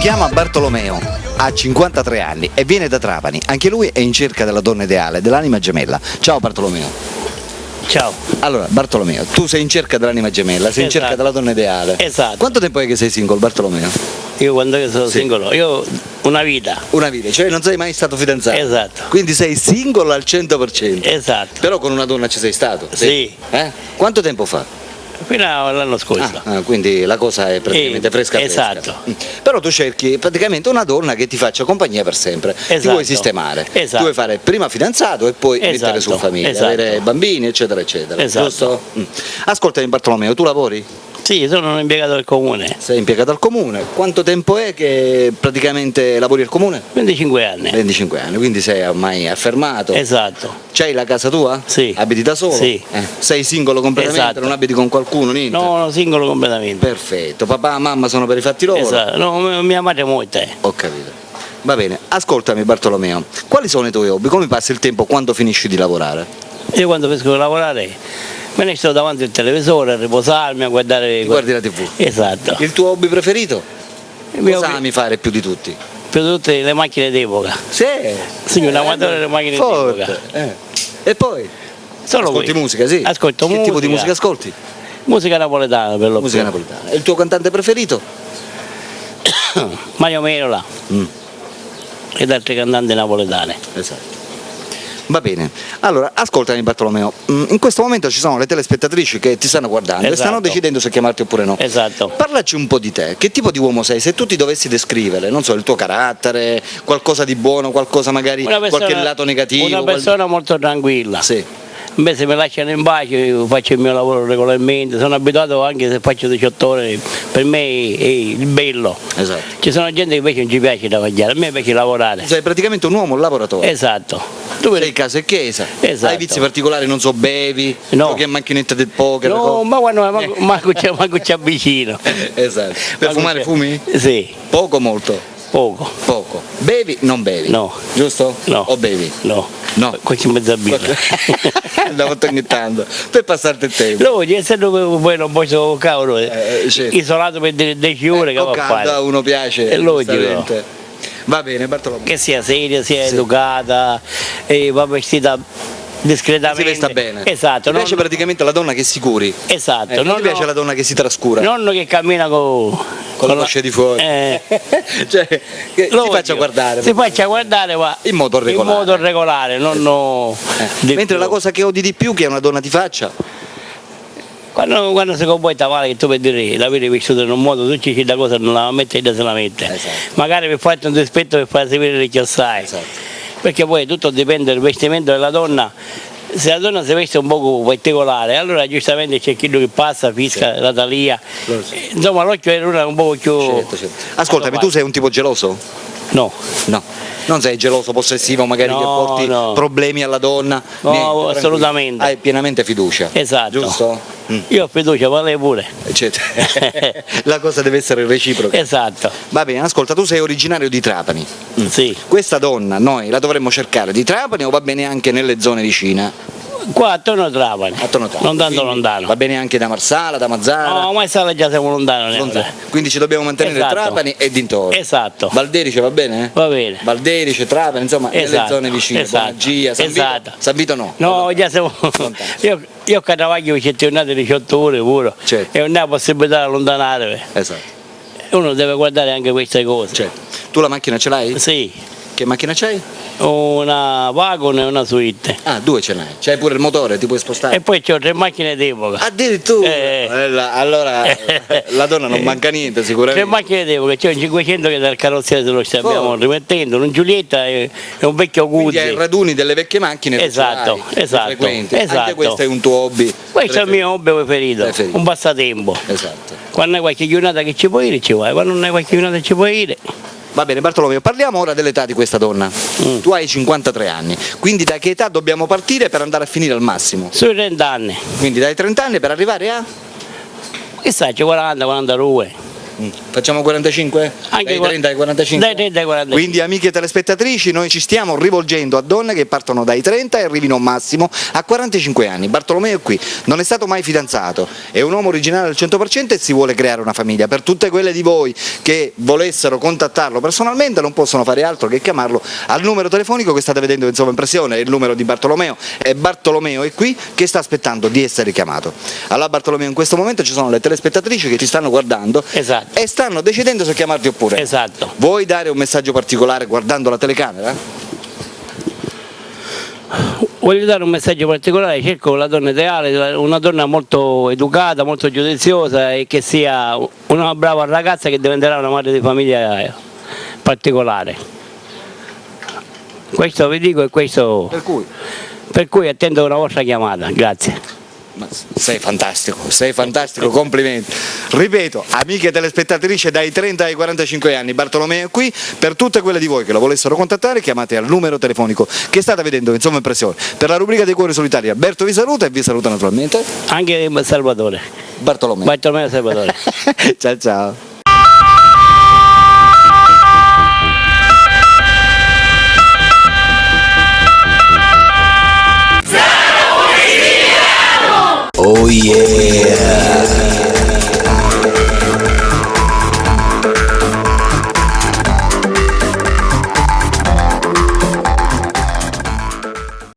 chiama Bartolomeo, ha 53 anni e viene da Trapani. Anche lui è in cerca della donna ideale, dell'anima gemella. Ciao Bartolomeo. Ciao. Allora, Bartolomeo, tu sei in cerca dell'anima gemella, sei in cerca della donna ideale. Esatto. Quanto tempo è che sei single, Bartolomeo? Io quando sono singolo, io una vita. Una vita, cioè non sei mai stato fidanzato. Esatto. Quindi sei single al 100%. Esatto. Però con una donna ci sei stato? Sì. Quanto tempo fa? Fino all'anno scorso. Quindi la cosa è praticamente fresca. Esatto. Però tu cerchi praticamente una donna che ti faccia compagnia per sempre. Ti vuoi sistemare. Esatto. Tu vuoi fare prima fidanzato e poi mettere su famiglia, avere bambini, eccetera, eccetera. Esatto. Giusto? Ascoltami Bartolomeo, tu lavori? Sì, sono un impiegato del comune. Sei impiegato al comune. Quanto tempo è che praticamente lavori al comune? 25 anni. 25 anni, quindi sei ormai affermato. Esatto. C'hai la casa tua? Sì. Abiti da solo? Sì. Sei singolo completamente? Esatto. Non abiti con qualcuno? Niente? No, singolo completamente. Perfetto. Papà e mamma sono per i fatti loro? Esatto. No, mia madre è morta. Ho capito. Va bene, ascoltami Bartolomeo, quali sono i tuoi hobby? Come passi il tempo quando finisci di lavorare? Io quando finisco di lavorare me ne sto davanti al televisore a riposarmi, a guardare. Guardi la TV? Esatto. Il tuo hobby preferito? Il Cosa ami fare più di tutti? per tutte le macchine d'epoca. Sì. Sì, un amatore delle macchine d'epoca. E poi? Solo Ascolti qui. musica, sì? Ascolto che tipo di musica ascolti? Musica napoletana per lo più. Musica napoletana. E il tuo cantante preferito? Mario Merola ed altri cantanti napoletani. Esatto. Va bene, allora ascoltami Bartolomeo, in questo momento ci sono le telespettatrici che ti stanno guardando e stanno decidendo se chiamarti oppure no. Esatto. Parlaci un po' di te, che tipo di uomo sei? Se tu ti dovessi descrivere, non so, il tuo carattere, qualcosa di buono, qualcosa magari, qualche lato negativo. Una persona molto tranquilla. Sì. Beh, se mi lasciano in pace io faccio il mio lavoro regolarmente, sono abituato anche se faccio 18 ore, per me è il bello. Esatto. Ci sono gente che invece non ci piace lavorare, a me piace lavorare. Sei praticamente un uomo, un lavoratore. Esatto. Tu sei casa e chiesa, esatto. Hai vizi particolari, non so, bevi, giochi a macchinetta del poker. No, ma guarda, manco ci avvicino. Esatto. Per fumare fumi? Sì. Poco o molto? Poco. Poco. Bevi, non bevi? No. Giusto? No. O bevi? No. No. Qualche mezza birra. Una volta ogni tanto, per passarti il tempo. No, essendo poi non posso cavolo, certo. Isolato per 10 ore che va a fare. A uno piace. È logico. Va bene, Bartolomeo. Che sia seria, sia educata, e va vestita discretamente. Si vesta bene. Esatto. Ti piace praticamente la donna che si curi. Esatto. Non ti piace la donna che si trascura. Non che cammina con le cosce di fuori. Cioè, che si faccia guardare. Si faccia guardare, ma in modo regolare. In modo regolare, non mentre la cosa che odi di più che una donna ti faccia? Quando si comporta male, che tu per dire la vedi vissuta in un modo, tu ci da cosa non la mette e se la mette. Esatto. Magari per farti un dispetto, per farsi vedere che assai. Esatto. Perché poi tutto dipende dal vestimento della donna. Se la donna si veste un po' particolare, allora giustamente c'è chi che passa, fisca, la talia. Insomma, l'occhio è un po' più. Certo. Ascoltami, tu sei un tipo geloso? No. No. Non sei geloso, possessivo, magari che porti problemi alla donna? No, niente, assolutamente. Hai pienamente fiducia. Esatto. Giusto? Io ho fiducia, ma lei pure. La cosa deve essere reciproca. Esatto. Va bene, ascolta, tu sei originario di Trapani. Sì. Questa donna noi la dovremmo cercare di Trapani o va bene anche nelle zone vicine? Qua attorno a Trapani. Non tanto lontano. Va bene anche da Marsala, da Mazzara? No, Marsala già siamo lontano. Quindi ci dobbiamo mantenere Trapani e dintorni. Esatto. Valderice va bene? Va bene. Valderice, Trapani, insomma, nelle zone vicine. Bonagia, San Vito. San Vito no. No, già siamo. Io a Caravaggio ci ho tornato 18 ore pure. Certo. E non ho possibilità di allontanare. Esatto. Uno deve guardare anche queste cose. Certo. Tu la macchina ce l'hai? Sì. Che macchina c'hai? Una wagon e una suite. Ah, due ce n'hai. C'hai pure il motore, ti puoi spostare. E poi ho 3 macchine d'epoca. Addirittura? Allora la donna non manca niente sicuramente. 3 macchine d'epoca, c'è un 500 che dal carrozziere se lo stiamo rimettendo, un Giulietta e un vecchio Guzzi. Quindi hai raduni delle vecchie macchine. Esatto. Anche questo è un tuo hobby. Questo è il mio hobby preferito. Un passatempo. Esatto. Quando hai qualche giornata che ci puoi dire ci vai, quando non hai qualche giornata che ci puoi dire. Va bene Bartolomeo, parliamo ora dell'età di questa donna. Tu hai 53 anni, quindi da che età dobbiamo partire per andare a finire al massimo? Sui 30 anni. Quindi dai 30 anni per arrivare a? Chissà, c'è 40, 42. Facciamo 45? Anche Dai 30 ai 45? Dai 30 ai 45. Quindi amiche telespettatrici, noi ci stiamo rivolgendo a donne che partono dai 30 e arrivino massimo a 45 anni. Bartolomeo è qui, non è stato mai fidanzato, è un uomo originale al 100% e si vuole creare una famiglia. Per tutte quelle di voi che volessero contattarlo personalmente non possono fare altro che chiamarlo al numero telefonico che state vedendo in sovraimpressione, è il numero di Bartolomeo, e Bartolomeo è qui che sta aspettando di essere chiamato. Allora Bartolomeo, in questo momento ci sono le telespettatrici che ti stanno guardando. Esatto. E stanno decidendo se chiamarti oppure. Esatto. Vuoi dare un messaggio particolare guardando la telecamera? Voglio dare un messaggio particolare, cerco la donna ideale, una donna molto educata, molto giudiziosa e che sia una brava ragazza che diventerà una madre di famiglia particolare. Questo vi dico e questo. Per cui attendo una vostra chiamata, grazie. Sei fantastico, complimenti. Ripeto, amiche telespettatrici dai 30 ai 45 anni, Bartolomeo è qui. Per tutte quelle di voi che lo volessero contattare, chiamate al numero telefonico che state vedendo in sovraimpressione. Per la rubrica dei cuori solitari Alberto vi saluta e vi saluta naturalmente anche Salvatore Bartolomeo Salvatore. Ciao ciao. Oh yeah!